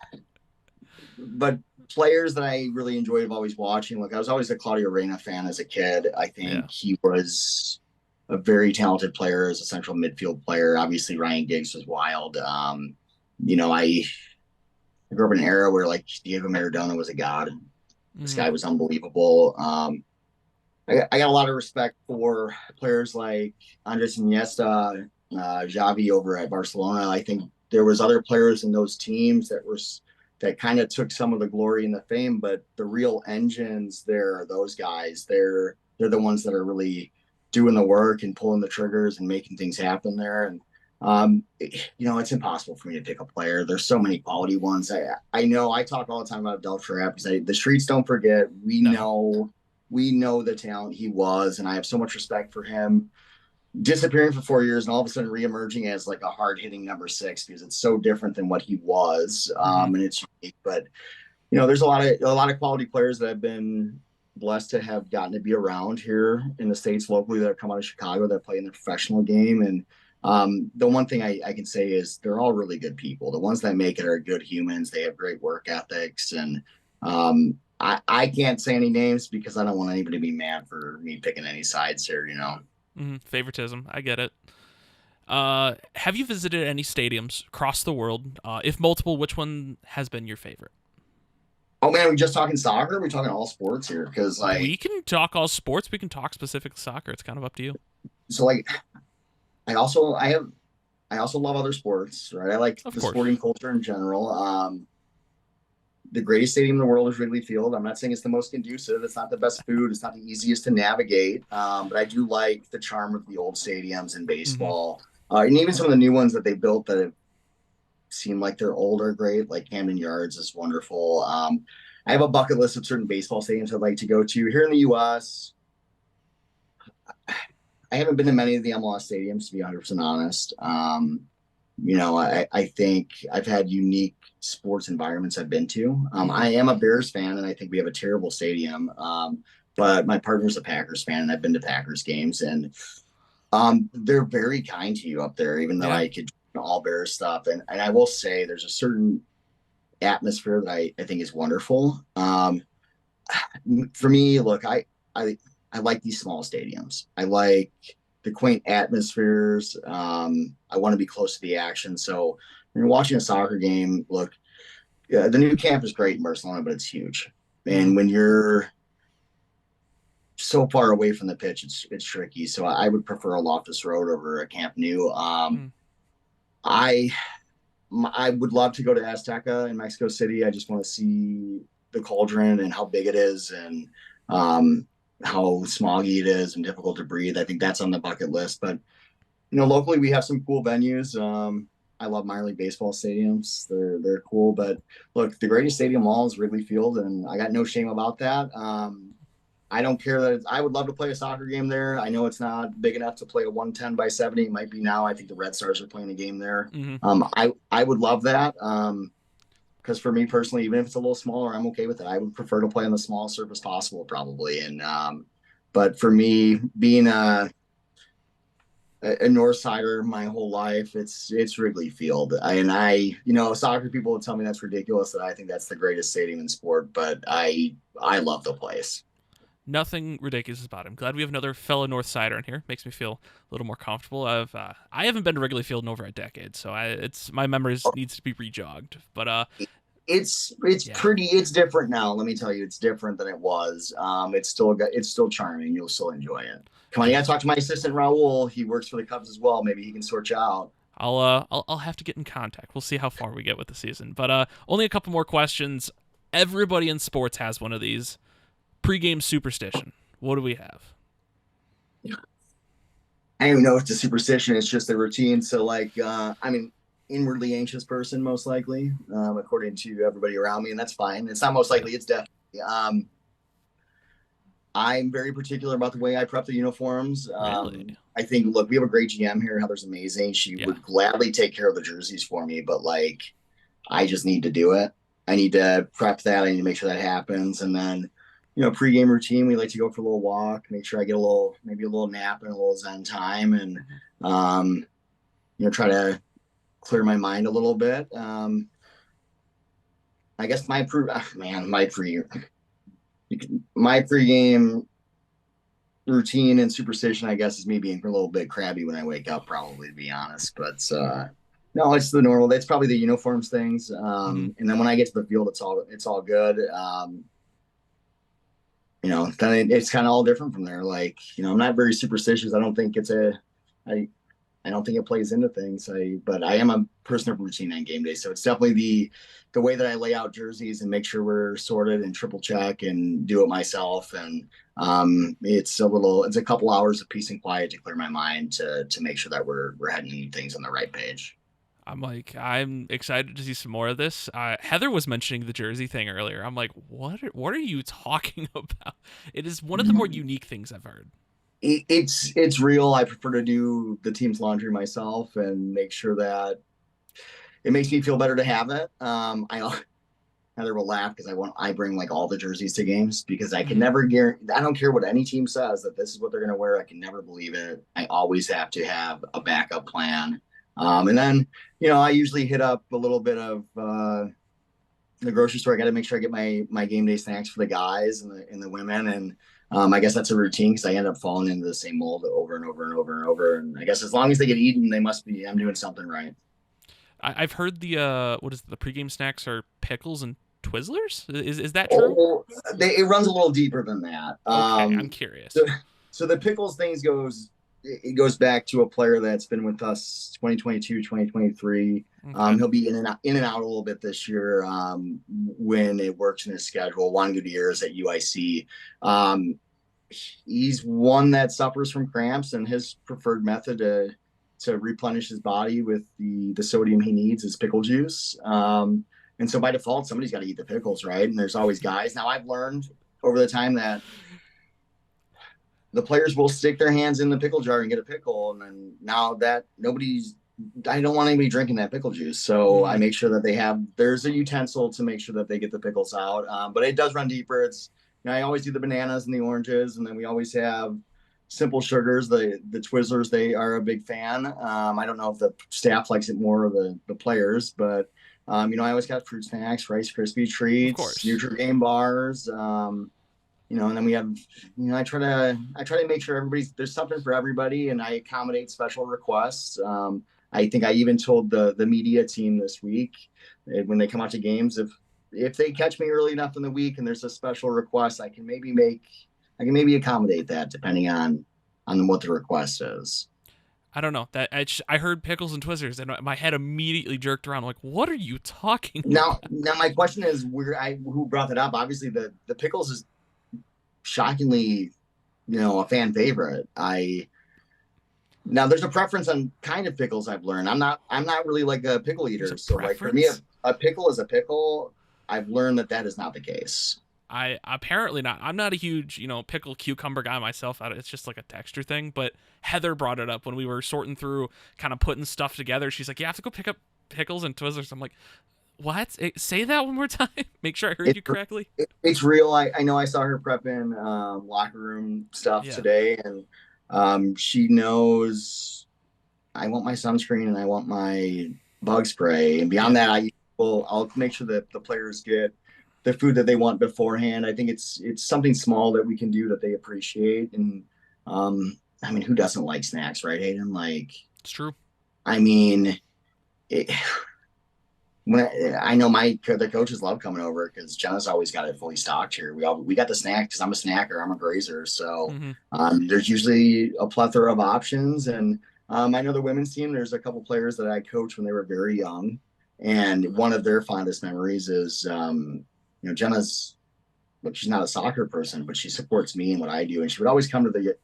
[SPEAKER 2] but players that I really enjoyed always watching, like I was always a Claudio Reyna fan as a kid. I
[SPEAKER 1] Yeah.
[SPEAKER 2] think he was a very talented player as a central midfield player. Obviously, Ryan Giggs was wild. I grew up in an era where like Diego Maradona was a god. This
[SPEAKER 1] Mm-hmm.
[SPEAKER 2] guy was unbelievable. I got a lot of respect for players like Andres Iniesta, Xavi over at Barcelona. I think there was other players in those teams that kind of took some of the glory and the fame, but the real engines there are those guys. They're the ones that are really doing the work and pulling the triggers and making things happen there. And it's impossible for me to pick a player. There's so many quality ones. I know I talk all the time about Latshaw because the streets don't forget.
[SPEAKER 1] No.
[SPEAKER 2] We know the talent he was, and I have so much respect for him. Disappearing for 4 years and all of a sudden reemerging as like a hard hitting number 6 because it's so different than what he was,
[SPEAKER 1] Mm-hmm.
[SPEAKER 2] and it's unique. But there's a lot of quality players that have been blessed to have gotten to be around here in the States locally that have come out of Chicago that play in the professional game. And the one thing I can say is they're all really good people. The ones that make it are good humans. They have great work ethics. And I can't say any names because I don't want anybody to be mad for me picking any sides here.
[SPEAKER 1] Mm-hmm. Favoritism. I get it. Have you visited any stadiums across the world? If multiple, which one has been your favorite?
[SPEAKER 2] Oh man, are we just talking soccer? Or are we talking all sports here? Because
[SPEAKER 1] We can talk all sports. We can talk specific soccer. It's kind of up to you.
[SPEAKER 2] so like I also I also love other sports, right? I like
[SPEAKER 1] Of
[SPEAKER 2] the
[SPEAKER 1] course.
[SPEAKER 2] sporting culture in general. The greatest stadium in the world is Wrigley Field. I'm not saying it's the most conducive. It's not the best food. It's not the easiest to navigate. But I do like the charm of the old stadiums in
[SPEAKER 1] Mm-hmm.
[SPEAKER 2] baseball, and even some of the new ones that they built that have seem like they're old are great. Like Camden Yards is wonderful. I have a bucket list of certain baseball stadiums I'd like to go to here in the U.S. I haven't been to many of the MLS stadiums, to be 100% honest. I think I've had unique sports environments I've been to.
[SPEAKER 1] Mm-hmm.
[SPEAKER 2] I am a Bears fan, and I think we have a terrible stadium. But my partner's a Packers fan, and I've been to Packers games, and they're very kind to you up there, even though
[SPEAKER 1] Yeah.
[SPEAKER 2] I could all Bears stuff. And I will say there's a certain atmosphere that I think is wonderful. For me, look, I like these small stadiums. I like the quaint atmospheres. I want to be close to the action. So when you're watching a soccer game, look, the new camp is great in Barcelona, but it's huge.
[SPEAKER 1] Mm-hmm.
[SPEAKER 2] And when you're so far away from the pitch, it's tricky. So I would prefer a Loftus Road over a Camp Nou.
[SPEAKER 1] Mm-hmm.
[SPEAKER 2] I I would love to go to Azteca in Mexico City. I just want to see the cauldron and how big it is and how smoggy it is and difficult to breathe. I think that's on the bucket list. But locally we have some cool venues. I love minor league baseball stadiums. They're cool. But look, the greatest stadium of all is Wrigley Field, and I got no shame about that. I don't care that I would love to play a soccer game there. I know it's not big enough to play a 110 by 70. It might be now. I think the Red Stars are playing a game there.
[SPEAKER 1] Mm-hmm.
[SPEAKER 2] I would love that. Because for me personally, even if it's a little smaller, I'm okay with it. I would prefer to play on the smallest surface possible, probably. And but for me, being a North Sider my whole life, it's Wrigley Field. Soccer people will tell me that's ridiculous. That I think that's the greatest stadium in sport, but I love the place.
[SPEAKER 1] Nothing ridiculous about him. Glad we have another fellow North Sider in here. Makes me feel a little more comfortable. I haven't been to Wrigley Field in over a decade, so it's my memories needs to be rejogged. But Yeah.
[SPEAKER 2] It's different now. Let me tell you, it's different than it was. It's still charming. You'll still enjoy it. Come on, you gotta talk to my assistant Raul. He works for the Cubs as well. Maybe he can sort you out.
[SPEAKER 1] I'll have to get in contact. We'll see how far we get with the season. But only a couple more questions. Everybody in sports has one of these. Pre-game superstition. What do we have?
[SPEAKER 2] I don't even know if it's a superstition. It's just a routine. So, inwardly anxious person, most likely, according to everybody around me, and that's fine. It's not most likely. It's definitely. I'm very particular about the way I prep the uniforms.
[SPEAKER 1] Really?
[SPEAKER 2] I think, look, we have a great GM here. Heather's amazing. She
[SPEAKER 1] Yeah.
[SPEAKER 2] would gladly take care of the jerseys for me, but I just need to do it. I need to prep that. I need to make sure that happens. And then, pregame routine, we like to go for a little walk, make sure I get maybe a little nap and a little zen time, and, try to clear my mind a little bit. I guess my pregame routine and superstition, I guess, is me being a little bit crabby when I wake up, probably, to be honest. But no, it's the normal. That's probably the uniforms things. And then when I get to the field, it's all good. Then it's kind of all different from there. I'm not very superstitious. I don't think it plays into things. But I am a person of routine on game day. So it's definitely the way that I lay out jerseys and make sure we're sorted and triple check and do it myself. And it's a couple hours of peace and quiet to clear my mind to make sure that we're heading things on the right page.
[SPEAKER 1] I'm excited to see some more of this. Heather was mentioning the jersey thing earlier. I'm like, what are you talking about? It is one of the more unique things I've heard.
[SPEAKER 2] It's real. I prefer to do the team's laundry myself and make sure that it makes me feel better to have it. Heather will laugh because I bring all the jerseys to games because I can never guarantee. I don't care what any team says that this is what they're going to wear. I can never believe it. I always have to have a backup plan. And then I usually hit up a little bit of the grocery store. I got to make sure I get my game day snacks for the guys and the women. And I guess that's a routine because I end up falling into the same mold over and over and over and over. And I guess as long as they get eaten, I'm doing something right.
[SPEAKER 1] I've heard the pregame snacks are pickles and Twizzlers. Is that true?
[SPEAKER 2] Oh, it runs a little deeper than that.
[SPEAKER 1] Okay, I'm curious.
[SPEAKER 2] So the pickles things goes back to a player that's been with us 2022, 2023. Okay. He'll be in and out a little bit this year when it works in his schedule. Juan Gutierrez at UIC. He's one that suffers from cramps, and his preferred method to replenish his body with the sodium he needs is pickle juice. And so by default, somebody's got to eat the pickles, right? And there's always guys. Now I've learned over the time that the players will stick their hands in the pickle jar and get a pickle. And then now that I don't want anybody drinking that pickle juice. So I make sure that there's a utensil to make sure that they get the pickles out. But it does run deeper. I always do the bananas and the oranges. And then we always have simple sugars. The Twizzlers, they are a big fan. I don't know if the staff likes it more or the players, but I always got fruit snacks, Rice Krispie treats, Nutri-Game bars, and then we have, I try to make sure there's something for everybody, and I accommodate special requests. I think I even told the media team this week when they come out to games, if they catch me early enough in the week and there's a special request, I can maybe accommodate that depending on what the request is.
[SPEAKER 1] I don't know that I heard pickles and Twizzlers and my head immediately jerked around. I'm like, what are you talking about?
[SPEAKER 2] Now my question is who brought that up? Obviously the pickles is shockingly, a fan favorite. Now there's a preference on kind of pickles I've learned. I'm not really like a pickle eater. So for me, a pickle is a pickle. I've learned that is not the case.
[SPEAKER 1] I apparently not. I'm not a huge, pickle cucumber guy myself. It's just like a texture thing. But Heather brought it up when we were sorting through, kind of putting stuff together. She's like, "You have to go pick up pickles and Twizzlers." I'm like, "What? Say that one more time. Make sure I heard you correctly."
[SPEAKER 2] It's real. I know. I saw her prepping locker room stuff today, and she knows I want my sunscreen and I want my bug spray. And beyond that, I'll make sure that the players get the food that they want beforehand. I think it's something small that we can do that they appreciate. And who doesn't like snacks, right, Hayden?
[SPEAKER 1] It's true.
[SPEAKER 2] When I know the coaches love coming over because Jenna's always got it fully stocked here. We got the snack because I'm a snacker, I'm a grazer, so
[SPEAKER 1] Mm-hmm.
[SPEAKER 2] there's usually a plethora of options. And I know the women's team. There's a couple players that I coached when they were very young, and one of their fondest memories is Jenna's. Look, she's not a soccer person, but she supports me and what I do, and she would always come to the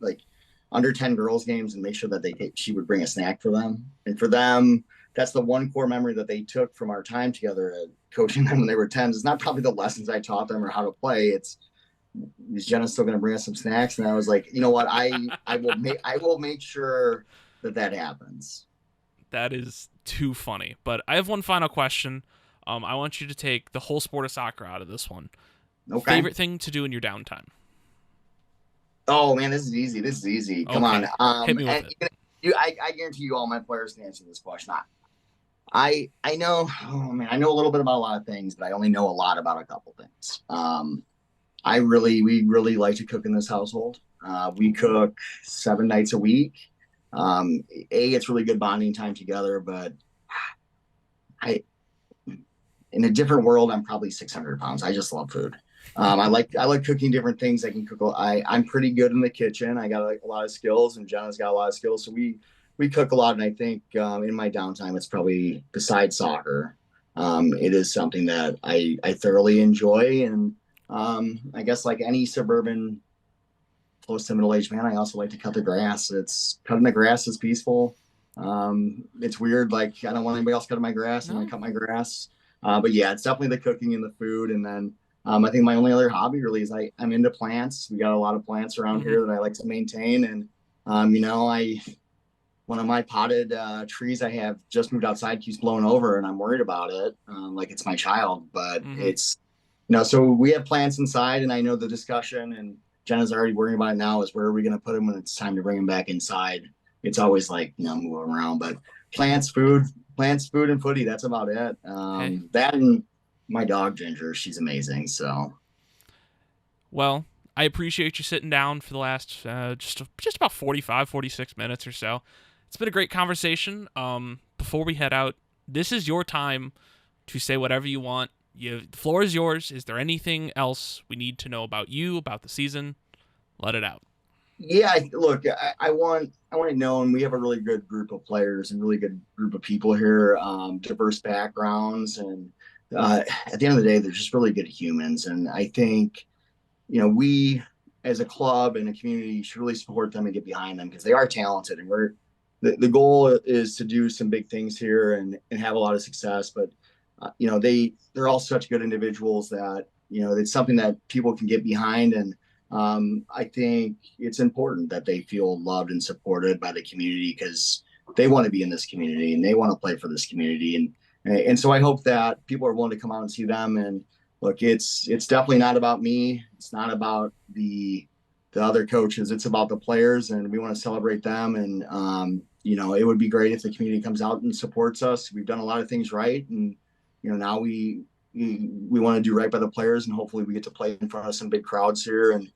[SPEAKER 2] under 10 girls games and make sure that she would bring a snack for them. And for them, that's the one core memory that they took from our time together coaching them when they were 10s. It's not probably the lessons I taught them or how to play. It's, is Jenna still going to bring us some snacks? And I was like, you know what? I will make sure that happens.
[SPEAKER 1] That is too funny. But I have one final question. I want you to take the whole sport of soccer out of this one.
[SPEAKER 2] Okay.
[SPEAKER 1] Favorite thing to do in your downtime?
[SPEAKER 2] Oh man, this is easy. Come
[SPEAKER 1] okay.
[SPEAKER 2] on.
[SPEAKER 1] Hit me with it.
[SPEAKER 2] I guarantee you all my players can answer this question. I know, oh man, I know a little bit about a lot of things, but I only know a lot about a couple things. We really like to cook in this household. We cook 7 nights a week. It's really good bonding time together, but in a different world, I'm probably 600 pounds. I just love food. I like cooking different things. I can cook. I'm pretty good in the kitchen. I got a lot of skills, and Jenna's got a lot of skills. So we cook a lot. And I think in my downtime, it's probably besides soccer, it is something that I thoroughly enjoy. And I guess like any suburban close to middle-aged man, I also like to cut the grass. Cutting the grass is peaceful. It's weird. Like I don't want anybody else cutting my grass, and I cut my grass. But yeah, it's definitely the cooking and the food. And then I think my only other hobby really is I'm into plants. We got a lot of plants around here that I like to maintain. And, one of my potted trees I have just moved outside keeps blowing over, and I'm worried about it. Like it's my child, but it's, so we have plants inside, and I know the discussion, and Jenna's already worrying about it now, is where are we going to put them when it's time to bring them back inside? It's always like, moving around, but plants, food, and footy. That's about it. That and my dog Ginger, she's amazing. So,
[SPEAKER 1] well, I appreciate you sitting down for the last just about 46 minutes or so. It's been a great conversation. Before we head out, this is your time to say whatever you want. The floor is yours. Is there anything else we need to know about you, about the season? Let it out.
[SPEAKER 2] Yeah, look, I want it known we have a really good group of players and really good group of people here, diverse backgrounds, and at the end of the day, they're just really good humans. And I think, we as a club and a community should really support them and get behind them because they are talented. And the goal is to do some big things here and have a lot of success. But, they're all such good individuals that, it's something that people can get behind. And I think it's important that they feel loved and supported by the community because they want to be in this community and they want to play for this community. And so I hope that people are willing to come out and see them. And look, it's definitely not about me. It's not about the other coaches. It's about the players, and we want to celebrate them. And, it would be great if the community comes out and supports us. We've done a lot of things right. And, now we want to do right by the players, and hopefully we get to play in front of some big crowds here and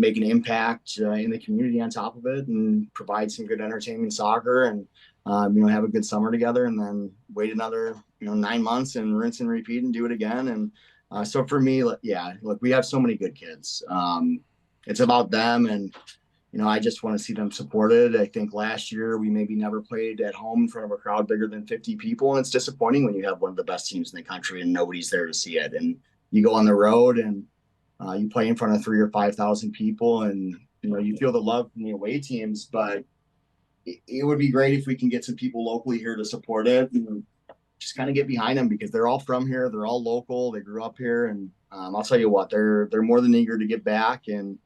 [SPEAKER 2] make an impact in the community on top of it, and provide some good entertainment soccer, and have a good summer together, and then wait another 9 months and rinse and repeat and do it again. And so for me, look, we have so many good kids. It's about them, and I just want to see them supported. I think last year we maybe never played at home in front of a crowd bigger than 50 people. And it's disappointing when you have one of the best teams in the country and nobody's there to see it. And you go on the road and you play in front of 3,000 or 5,000 people, and, you feel the love from the away teams, but it would be great if we can get some people locally here to support it and just kind of get behind them because they're all from here. They're all local. They grew up here. And I'll tell you what, they're more than eager to get back. And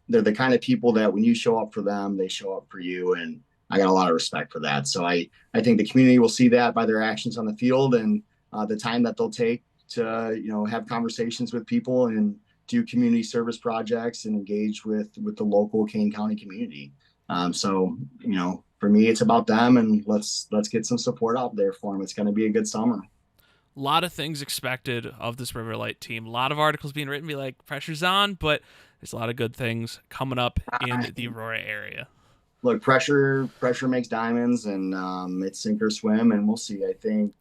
[SPEAKER 2] they're the kind of people that when you show up for them, they show up for you. And I got a lot of respect for that. So I think the community will see that by their actions on the field and the time that they'll take to, have conversations with people and do community service projects and engage with the local Kane County community. So, for me, it's about them, and let's get some support out there for them. It's going to be a good summer.
[SPEAKER 1] A lot of things expected of this River Light team. A lot of articles being written, be like, pressure's on, but there's a lot of good things coming up in the Aurora area.
[SPEAKER 2] Look, pressure makes diamonds, and it's sink or swim, and we'll see. I think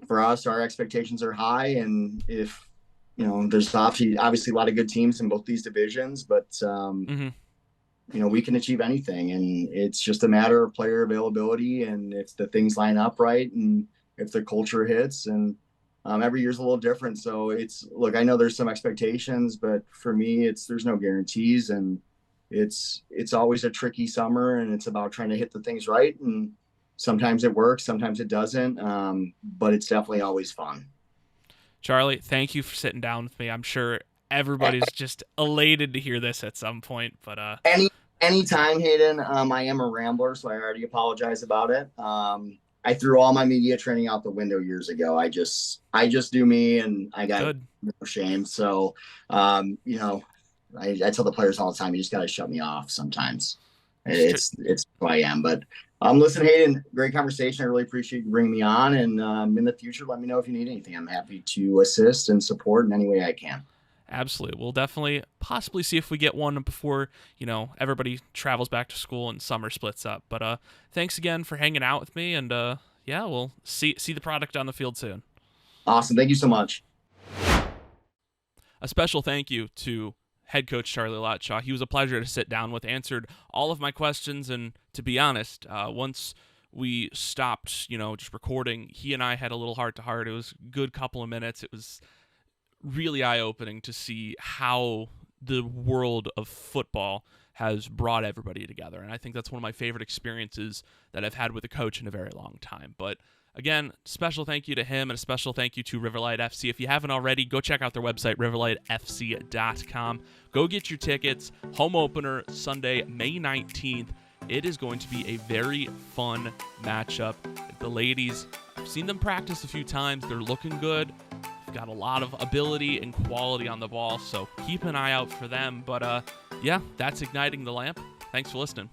[SPEAKER 2] for us, our expectations are high, and if there's obviously a lot of good teams in both these divisions, but we can achieve anything, and it's just a matter of player availability, and if the things line up right, and if the culture hits, and every year's a little different. So I know there's some expectations, but for me, there's no guarantees, and it's always a tricky summer, and it's about trying to hit the things right, and sometimes it works, sometimes it doesn't, but it's definitely always fun.
[SPEAKER 1] Charlie, thank you for sitting down with me. I'm sure everybody's just elated to hear this at some point, but
[SPEAKER 2] anytime, Hayden. I am a rambler, so I already apologize about it. I threw all my media training out the window years ago. I just do me, and I got no shame. So, I tell the players all the time, you just got to shut me off sometimes. It's who I am. But listen, Hayden, great conversation. I really appreciate you bringing me on. And in the future, let me know if you need anything. I'm happy to assist and support in any way I can.
[SPEAKER 1] Absolutely. We'll definitely possibly see if we get one before, everybody travels back to school and summer splits up. But thanks again for hanging out with me. And we'll see the product on the field soon.
[SPEAKER 2] Awesome. Thank you so much.
[SPEAKER 1] A special thank you to head coach Charlie Latshaw. He was a pleasure to sit down with, answered all of my questions, and to be honest, once we stopped, just recording, he and I had a little heart-to-heart. It was a good couple of minutes. It was really eye-opening to see how the world of football has brought everybody together, and I think that's one of my favorite experiences that I've had with a coach in a very long time. But again, special thank you to him, and a special thank you to Riverlight FC. If you haven't already, go check out their website, riverlightfc.com. Go get your tickets. Home opener Sunday, May 19th. It is going to be a very fun matchup. The ladies, I've seen them practice a few times. They're looking good. They've got a lot of ability and quality on the ball, so keep an eye out for them. But that's Igniting the Lamp. Thanks for listening.